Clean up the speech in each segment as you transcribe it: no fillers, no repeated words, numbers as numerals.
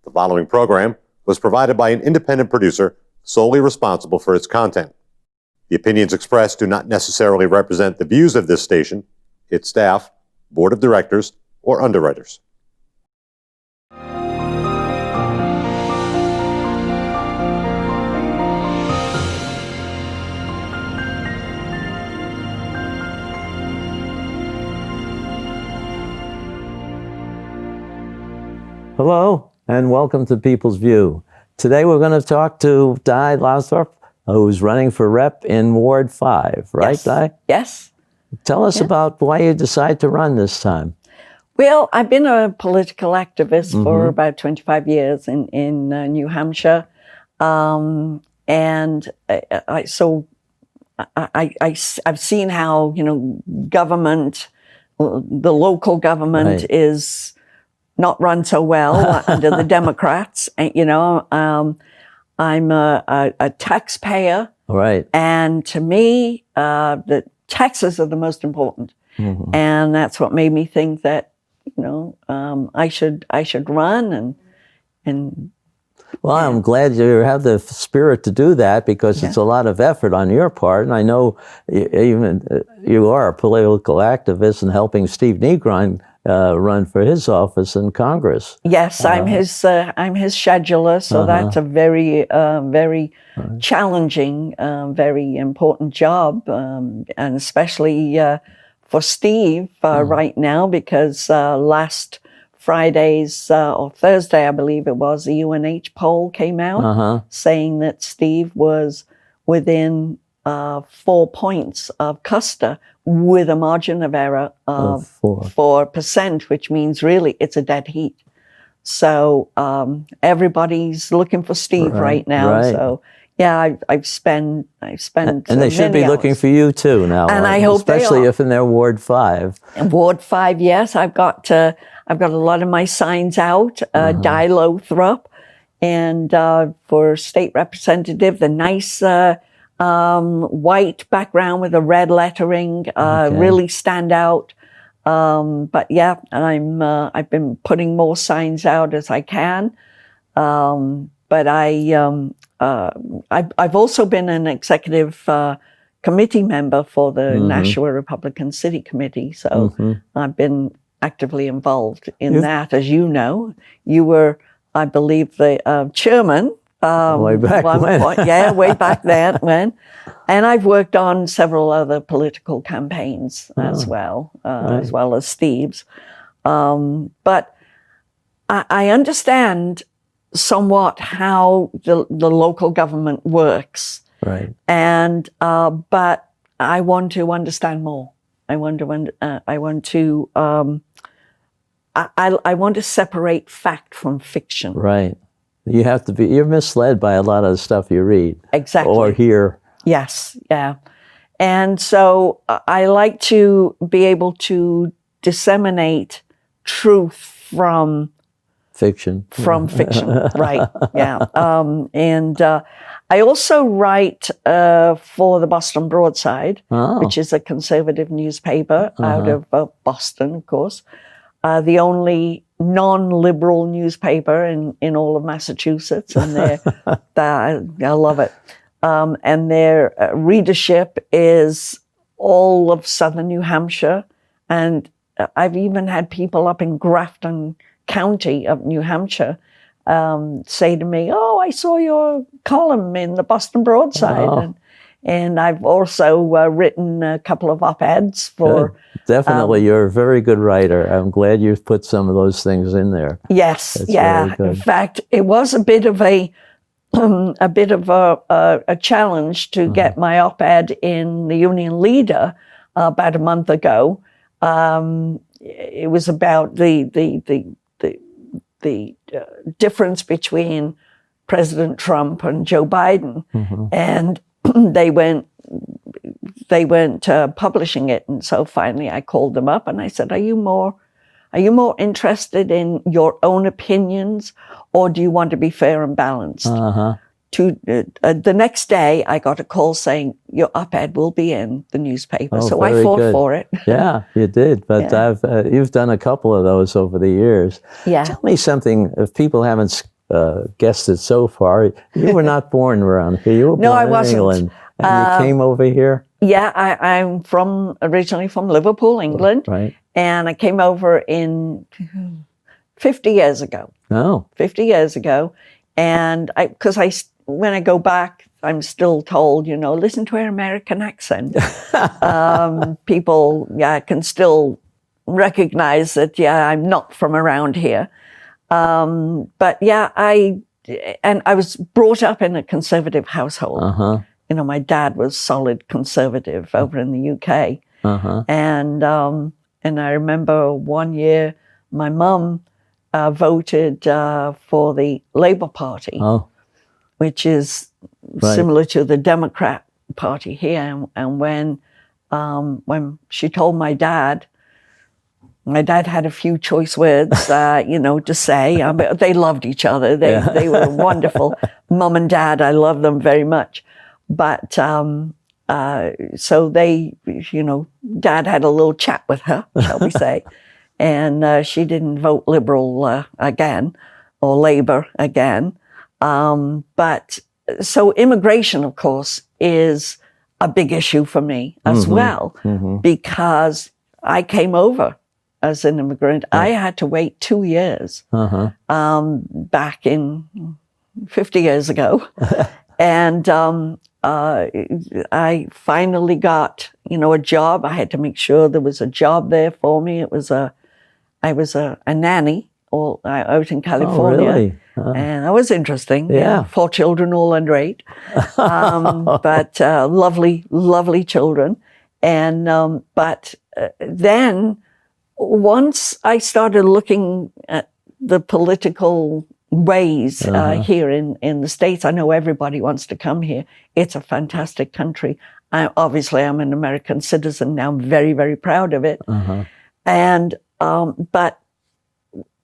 The following program was provided by an independent producer solely responsible for its content. The opinions expressed do not necessarily represent the views of this station, its staff, board of directors, or underwriters. Hello, and welcome to People's View. Today we're going to talk to Di Lothrop, who's running for rep in Ward 5, right, Yes. Di? Yes. Tell us about why you decide to run this time. Well, I've been a political activist for about 25 years in New Hampshire. I've seen how, government, the local government is not run so well under the Democrats. I'm a taxpayer. Right. And to me, the taxes are the most important. And that's what made me think that, I should run and Well, I'm glad you have the spirit to do that because it's a lot of effort on your part. And I know even you are a political activist and helping Steve Negron run for his office in Congress. Yes, I'm his scheduler, so that's a very challenging, very important job, and especially for Steve right now, because last Friday's or Thursday, I believe it was, the UNH poll came out saying that Steve was within 4 points of Custer with a margin of error of 4%, which means really it's a dead heat. So everybody's looking for Steve right now. Right. So yeah, I've spent and they should be many looking hours. For you too now, And I hope they especially are. if in their Ward 5. In Ward 5, yes, I've got a lot of my signs out. Di Lothrop, and for state representative, the nice white background with the red lettering really stand out. But yeah, I've been putting more signs out as I can. But I've also been an executive committee member for the Nashua Republican City Committee, so I've been actively involved in that. As you know, you were, I believe, the chairman. Way back when. Way back then when. And I've worked on several other political campaigns as well as Steve's. But I understand somewhat how the local government works. Right. And but I want to understand more. I want to separate fact from fiction. Right. You have to be, you're misled by a lot of the stuff you read. Exactly. Or hear. Yes, yeah. And so I like to be able to disseminate truth from fiction. Right, yeah. And I also write for the Boston Broadside, which is a conservative newspaper out of Boston, of course. The only non-liberal newspaper in all of Massachusetts, and I love it. And their readership is all of southern New Hampshire, and I've even had people up in Grafton County of New Hampshire say to me, "Oh, I saw your column in the Boston Broadside," and I've also written a couple of op-eds for. Good. Definitely, you're a very good writer. I'm glad you've put some of those things in there. Yes, That's yeah. In fact, it was a bit of a challenge to get my op-ed in the Union Leader about a month ago. It was about the difference between President Trump and Joe Biden, and they weren't publishing it. And so finally I called them up and I said, are you more interested in your own opinions, or do you want to be fair and balanced? the next day, I got a call saying your op-ed will be in the newspaper. Oh, so I very fought good. for it. Yeah, you did. But Yeah. you've done a couple of those over the years. Yeah. Tell me something, if people haven't guessed it so far, you were not born around here. You were No, born I in wasn't. England. And you came over here? Yeah, I'm originally from Liverpool, England. Right. And I came over in 50 years ago. Oh. 50 years ago. And when I go back, I'm still told, listen to her American accent. People, can still recognize that, I'm not from around here. But I was brought up in a conservative household. Uh-huh. My dad was solid conservative over in the UK. Uh-huh. And I remember one year my mum voted for the Labour Party, which is similar to the Democrat Party here. And when she told my dad had a few choice words, to say. They loved each other. They were wonderful. Mum and dad, I love them very much. But so they, Dad had a little chat with her, shall we say, and she didn't vote Liberal again, or Labour again. But so immigration, of course, is a big issue for me as well, because I came over as an immigrant. I had to wait 2 years back in 50 years ago. And I finally got, a job. I had to make sure there was a job there for me. I was a nanny out in California. Oh, really? And that was interesting. Yeah. 4 children, all under 8. But lovely, lovely children. And but then once I started looking at the political ways here in the States, I know everybody wants to come here. It's a fantastic country. Obviously, I'm an American citizen now. I'm very, very proud of it. And but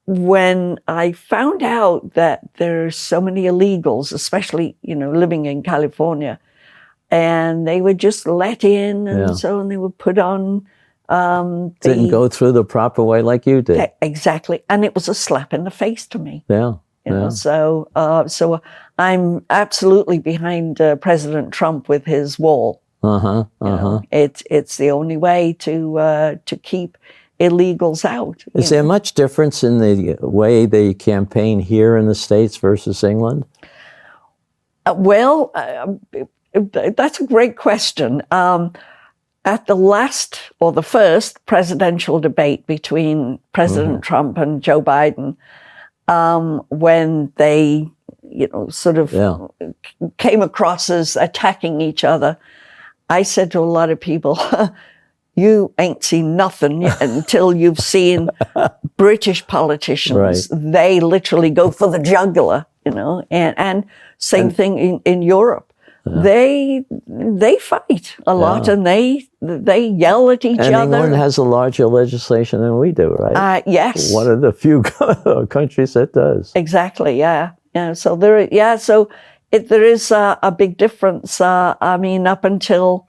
when I found out that there's so many illegals, especially living in California, and they were just let in, and and they were put on. Didn't go through the proper way like you did. Exactly, and it was a slap in the face to me. Yeah. So I'm absolutely behind President Trump with his wall. It's the only way to keep illegals out. Is there much difference in the way they campaign here in the States versus England? That's a great question. At the first presidential debate between President Trump and Joe Biden, when they, sort of came across as attacking each other, I said to a lot of people, you ain't seen nothing yet until you've seen British politicians. Right. They literally go for the jugular, and same thing in Europe. Yeah. They fight a lot, and they yell at each other. England has a larger legislation than we do, right? Yes. One of the few countries that does. Exactly. Yeah. So there is a big difference. Up until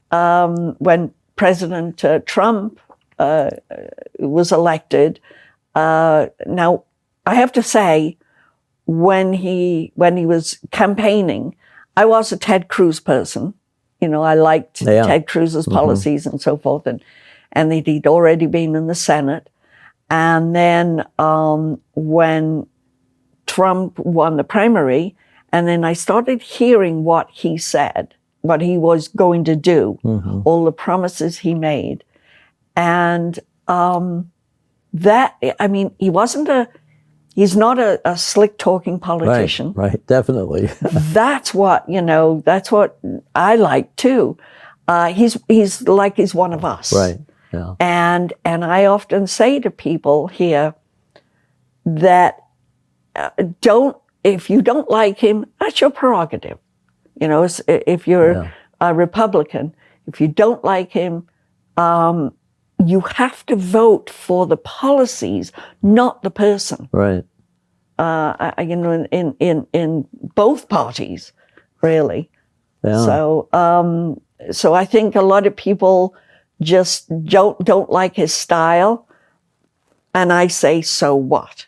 when President Trump was elected. Now, I have to say, when he was campaigning, I was a Ted Cruz person. I liked Ted Cruz's policies and so forth, and he'd already been in the Senate. And then when Trump won the primary, and then I started hearing what he said, what he was going to do, all the promises he made. And he's not a slick talking politician. Right, definitely. That's what I like too. He's like he's one of us. Right. Yeah. And I often say to people here that if you don't like him, that's your prerogative. If you're a Republican, if you don't like him, you have to vote for the policies, not the person. Right. in both parties, really. Yeah. So I think a lot of people just don't like his style, and I say, so what?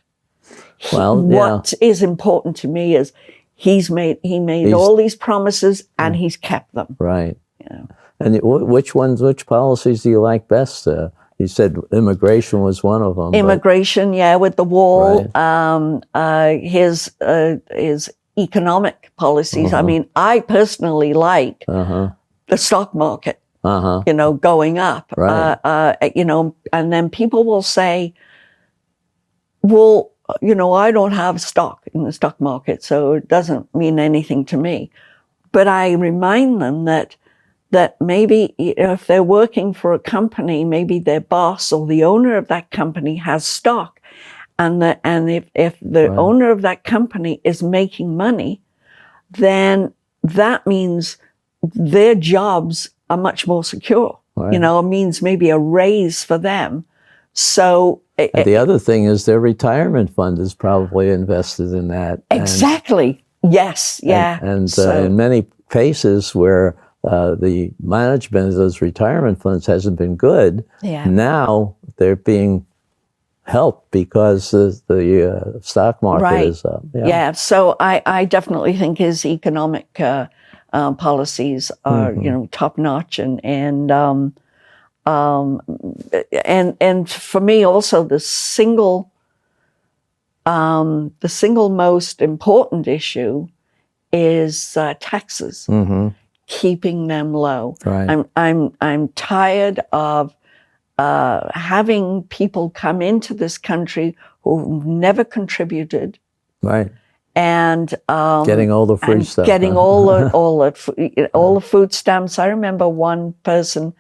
Well, what is important to me is he made all these promises and he's kept them. Right. Yeah. And which policies do you like best? You said immigration was one of them. Immigration, with the wall. Right. His economic policies. I mean, I personally like the stock market, going up. Right. And then people will say, well, I don't have stock in the stock market, so it doesn't mean anything to me. But I remind them that maybe if they're working for a company, maybe their boss or the owner of that company has stock. And if the owner of that company is making money, then that means their jobs are much more secure. Right. It means maybe a raise for them. So the other thing is their retirement fund is probably invested in that. Exactly. Yes. Yeah. And in many cases where the management of those retirement funds hasn't been good, now they're being helped because the stock market is up. Yeah. So I definitely think his economic policies are top notch, and for me also the single most important issue is taxes, keeping them low. Right. I'm tired of having people come into this country who've never contributed. Right. And getting all the free stuff. Getting all the food stamps. I remember one person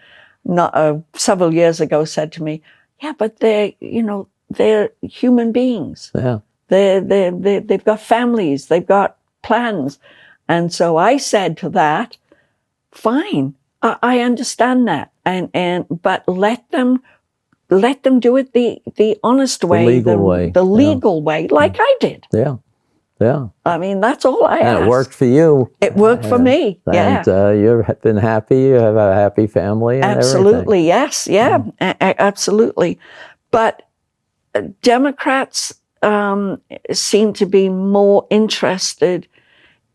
several years ago said to me, "Yeah, but they're human beings. Yeah, they've got families, they've got plans." And so I said to that, "Fine, I understand that, but let them do it the honest way, the legal way, like I did." Yeah. Yeah. I mean, that's all I asked. And it worked for you. It worked for me, And you've been happy, you have a happy family and absolutely, everything. yes, absolutely. But Democrats seem to be more interested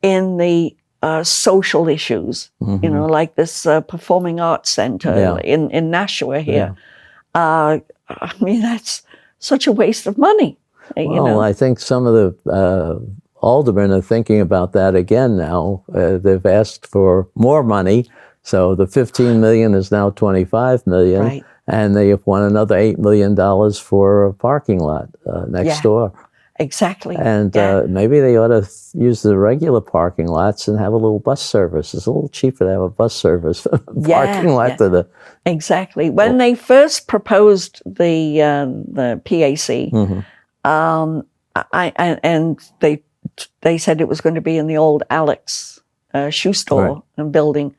in the social issues, like this Performing Arts Center in Nashua here. I mean, that's such a waste of money. Well, I think some of the aldermen are thinking about that again now. They've asked for more money. So the $15 million is now $25 million. Right. And they have won another $8 million for a parking lot next door. Exactly. And maybe they ought to use the regular parking lots and have a little bus service. It's a little cheaper to have a bus service parking lot to the... Exactly. When they first proposed the PAC, and they said it was going to be in the old Alex shoe store and building.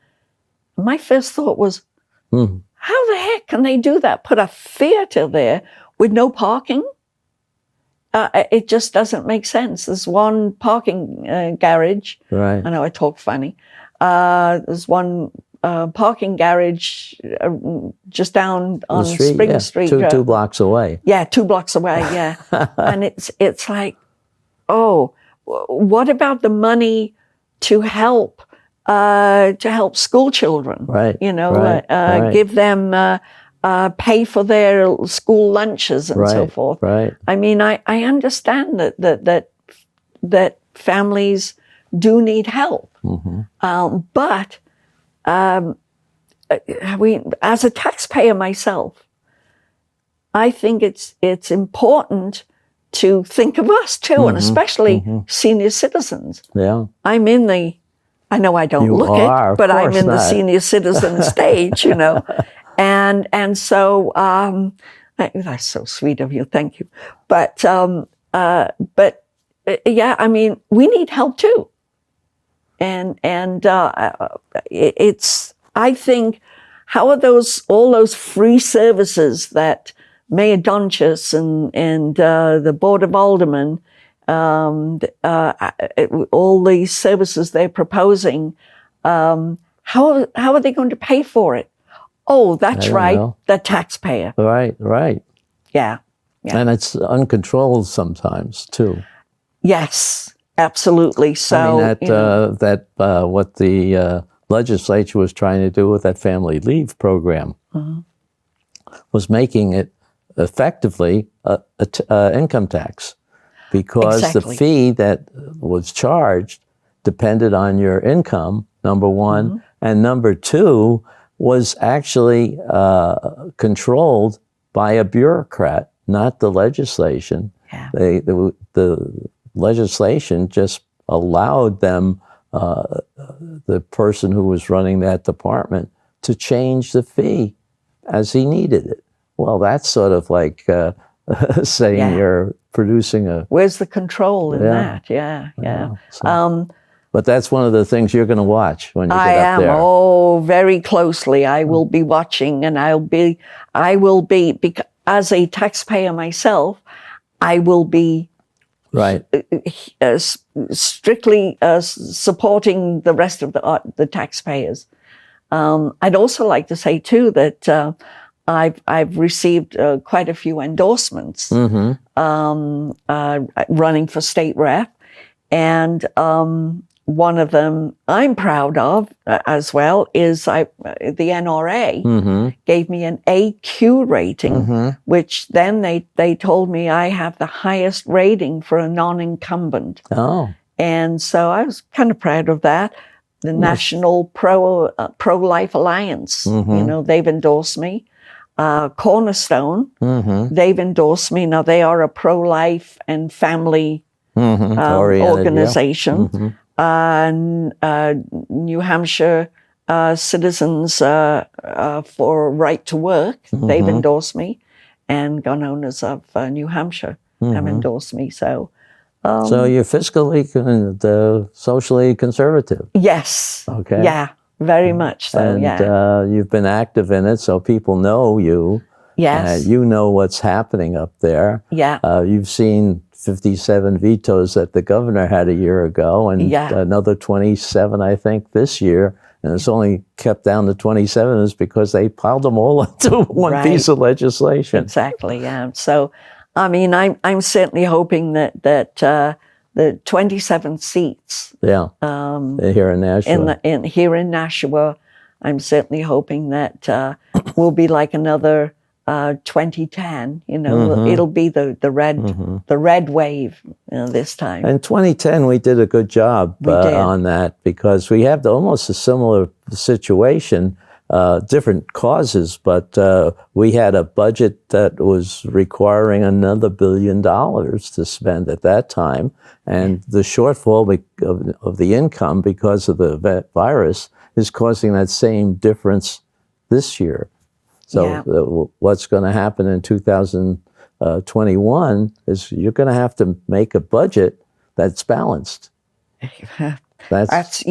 My first thought was, how the heck can they do that? Put a theater there with no parking? It just doesn't make sense. There's one parking garage. Right. I know I talk funny. There's one parking garage just down on Spring Street. Two blocks away. Yeah, 2 blocks away, yeah. And it's like, oh, what about the money to help school children? Right. Give them, pay for their school lunches and so forth. Right. I mean, I understand that families do need help. But as a taxpayer myself, I think it's important to think of us too, and especially senior citizens. Yeah, I know I don't look it, but I'm in the senior citizen stage, and so that's so sweet of you. Thank you, but yeah, I mean, we need help too, and it's. I think, how are all those free services that Mayor Donchis and the Board of Aldermen all these services they're proposing, how are they going to pay for it? Oh, that's right, know. the taxpayer. Right. Yeah. And it's uncontrolled sometimes too. Yes, absolutely. So I mean, what the legislature was trying to do with that family leave program was making it effectively income tax, because Exactly. the fee that was charged depended on your income, number one, and number two was actually controlled by a bureaucrat, not the legislation. Yeah. The legislation just allowed them, the person who was running that department, to change the fee as he needed it. Well, that's sort of like saying you're producing a... Where's the control in that? Yeah. So, but that's one of the things you're going to watch when you I get up am. there. Oh, very closely. I will be watching, and I will be, as a taxpayer myself, I will be Right. strictly supporting the rest of the taxpayers. I'd also like to say too that I've received quite a few endorsements running for state rep, and one of them I'm proud of as well is the NRA gave me an AQ rating, which then they told me I have the highest rating for a non-incumbent. Oh. And so I was kind of proud of that. The National Pro-Life Alliance, they've endorsed me. Cornerstone, they've endorsed me. Now they are a pro-life and family organization. New Hampshire Citizens for Right to Work, they've endorsed me, and gun owners of New Hampshire have endorsed me. So you're fiscally and socially conservative. yes. Okay. Yeah, very much so. And you've been active in it, so people know you. Yes. You know what's happening up there. Yeah. You've seen 57 vetoes that the governor had a year ago, and another 27, I think, this year. And it's only kept down to 27 is because they piled them all into one piece of legislation. Exactly. Yeah. So, I mean, I'm certainly hoping that the 27 seats. Yeah. Here in Nashua. Here in Nashua, I'm certainly hoping that will be like another 2010. It'll be the red wave this time. In 2010, we did a good job on that, because we have almost a similar situation. Different causes, but we had a budget that was requiring another $1 billion to spend at that time, and the shortfall of the income because of the virus is causing that same difference this year. So what's going to happen in 2021 is you're going to have to make a budget that's balanced. That's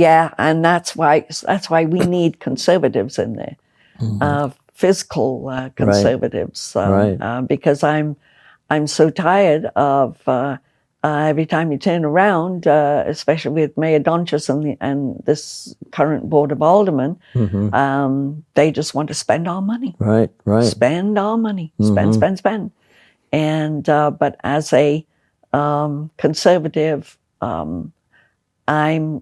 why we need conservatives in there, fiscal conservatives, because I'm so tired of every time you turn around, especially with Mayor Donchis and this current Board of Aldermen, they just want to spend our money, spend our money, spend, and but as a conservative. I'm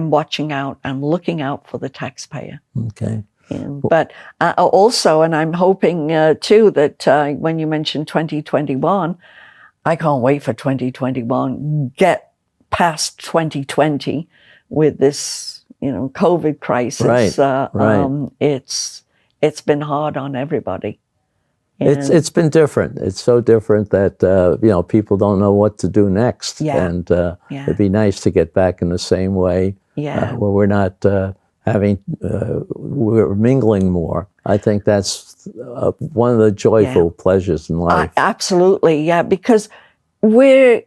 watching out. I'm looking out for the taxpayer. Okay. But also, and I'm hoping too that when you mentioned 2021, I can't wait for 2021. Get past 2020 with this, COVID crisis. It's been hard on everybody. It's been different. It's so different that people don't know what to do next. And it'd be nice to get back in the same way, where we're not we're mingling more. I think that's one of the joyful pleasures in life. Absolutely, because we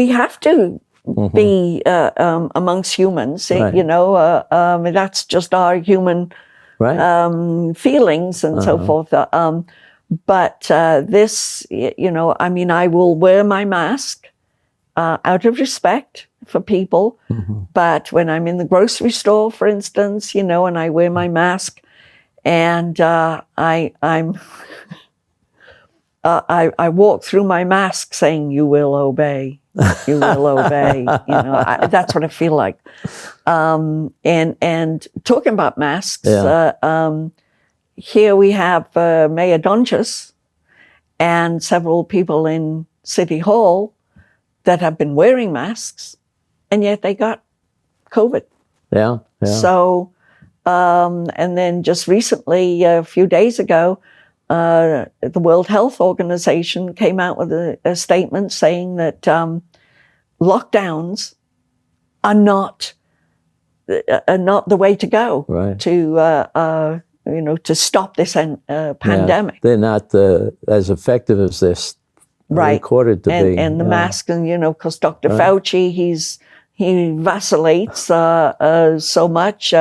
have to be amongst humans. That's just our human. Feelings and so forth. But this, I mean, I will wear my mask out of respect for people. But when I'm in the grocery store, for instance, and I wear my mask, and I walk through my mask saying, "You will obey. You will obey." That's what I feel like. And talking about masks, here we have Mayor Donchis and several people in City Hall that have been wearing masks, and yet they got COVID. Yeah. So, and then just recently, a few days ago, the World Health Organization came out with a statement saying that lockdowns are not the way to go to stop this pandemic. Yeah, they're not as effective as they're recorded to be. And the mask, and because Dr. Fauci, he vacillates so much.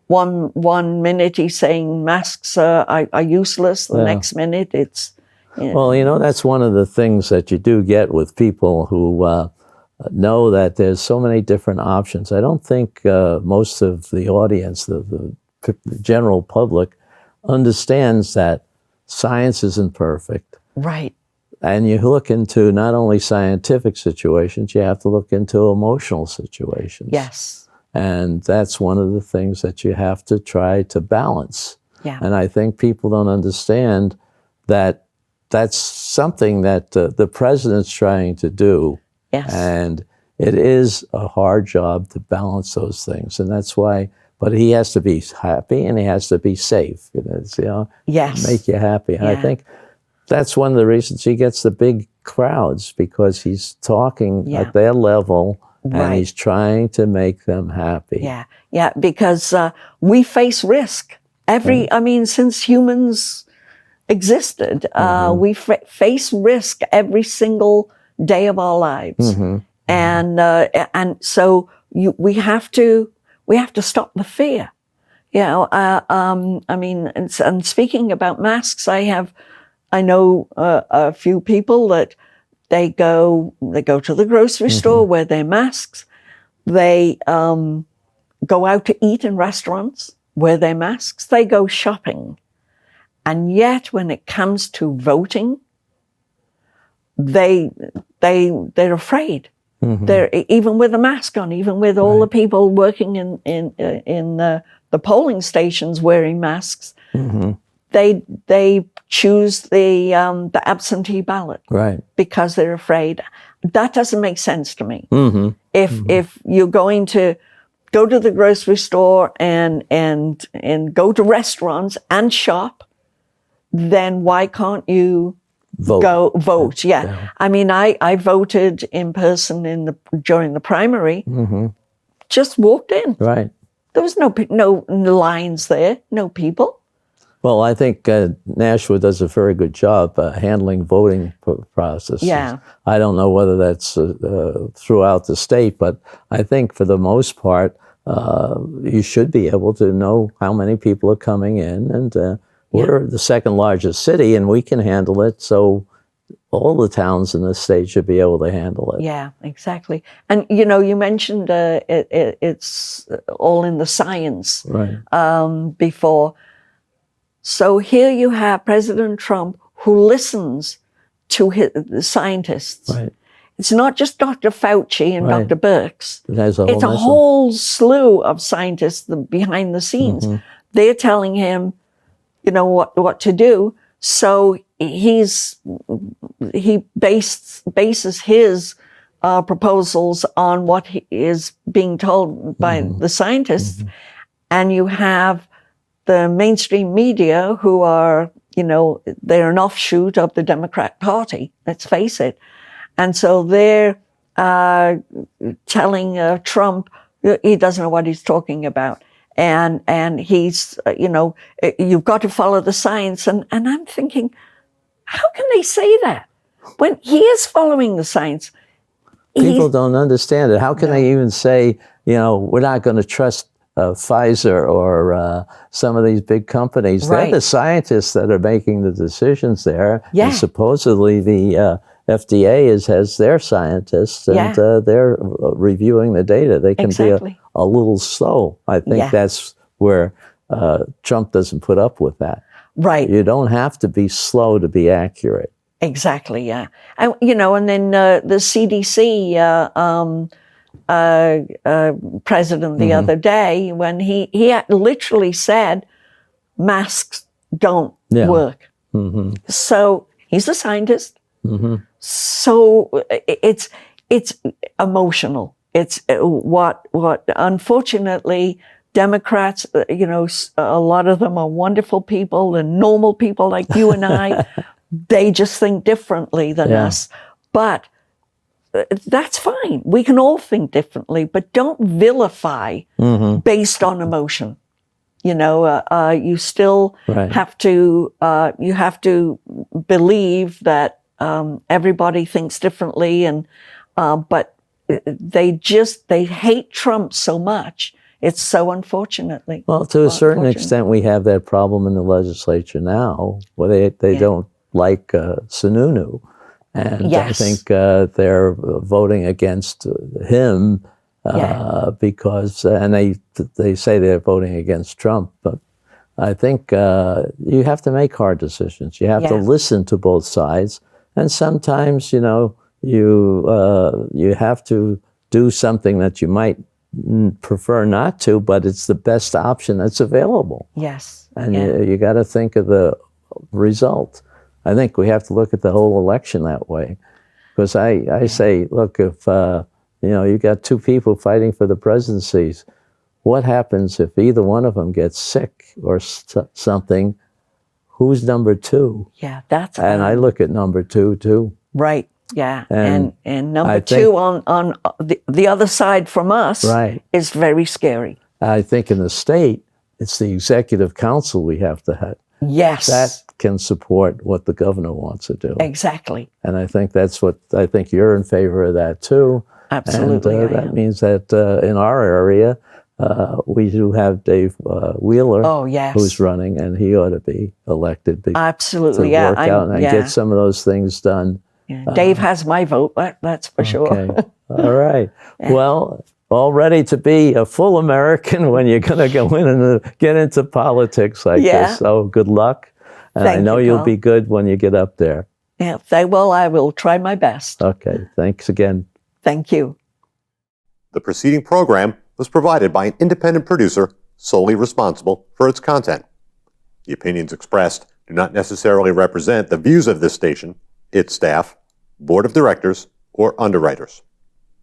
One minute he's saying masks are useless. The next minute it's. Well, that's one of the things that you do get with people who know that there's so many different options. I don't think most of the audience, the general public, understands that science isn't perfect. Right. And you look into not only scientific situations, you have to look into emotional situations. Yes. And that's one of the things that you have to try to balance. Yeah. And I think people don't understand that that's something that the president's trying to do. Yes. And it is a hard job to balance those things. And that's why, but he has to be happy and he has to be safe. Yes. Make you happy. And I think that's one of the reasons he gets the big crowds, because he's talking at their level and he's trying to make them happy. Yeah, because we face risk. Since humans existed, we face risk every single day of our lives. And so we have to stop the fear. And speaking about masks, I know a few people that they go to the grocery store, wear their masks. They go out to eat in restaurants, wear their masks. They go shopping. And yet when it comes to voting, they're afraid. They're even with a mask on, even with all the people working in the polling stations wearing masks. They choose the absentee ballot, because they're afraid. That doesn't make sense to me. If you're going to go to the grocery store and go to restaurants and shop, then why can't you go vote? Yeah. I voted in person during the primary. Just walked in. Right. There was no lines there, no people. Well, I think Nashua does a very good job handling voting processes. Yeah. I don't know whether that's throughout the state, but I think for the most part, you should be able to know how many people are coming in. And we're the second largest city, and we can handle it. So all the towns in the state should be able to handle it. Yeah, exactly. And, you mentioned it's all in the science before. So here you have President Trump, who listens to the scientists. Right. It's not just Dr. Fauci and Dr. Birx. It's a whole slew of scientists behind the scenes. They're telling him, what to do. So he bases his proposals on what he is being told by the scientists. And you have the mainstream media, who are, they're an offshoot of the Democrat Party, let's face it. And so they're telling Trump he doesn't know what he's talking about. And he's, you've got to follow the science. And I'm thinking, how can they say that when he is following the science? People don't understand it. How can they even say, we're not going to trust Pfizer or some of these big companies. Right. They're the scientists that are making the decisions there. Yeah. And supposedly the FDA has their scientists, and they're reviewing the data. They can Exactly. be a little slow. I think that's where Trump doesn't put up with that. Right. You don't have to be slow to be accurate. Exactly, yeah. And, and then the CDC president the other day, when he literally said, masks don't work. So he's a scientist. So it's emotional. It's what unfortunately Democrats, a lot of them are wonderful people and normal people like you and I. They just think differently than us. But that's fine. We can all think differently, but don't vilify based on emotion. You still have to believe that everybody thinks differently, and but they hate Trump so much. It's so unfortunately. Well, to a certain extent, we have that problem in the legislature now, where they don't like Sununu, and I think they're voting against him because, and they say they're voting against Trump, but I think you have to make hard decisions. You have to listen to both sides, and sometimes you have to do something that you might prefer not to, but it's the best option that's available. Yes, and you got to think of the result. I think we have to look at the whole election that way, because I say, look, if you got two people fighting for the presidencies, what happens if either one of them gets sick or something? Who's number two? Yeah, that's. And I look at number two too. Right. Yeah, and number two on the other side from us is very scary. I think in the state, it's the executive council we have to have. Yes. That can support what the governor wants to do. Exactly. And I think I think you're in favor of that too. Absolutely. And that means that in our area, we do have Dave Wheeler, who's running, and he ought to be elected. Absolutely, to work out and get some of those things done. Yeah. Dave has my vote, that's for sure. All right. Well, all ready to be a full American when you're going to go in and get into politics like this. So good luck. And I know you'll be good when you get up there. Yeah, I will try my best. Okay. Thanks again. Thank you. The preceding program was provided by an independent producer solely responsible for its content. The opinions expressed do not necessarily represent the views of this station, its staff, board of directors, or underwriters.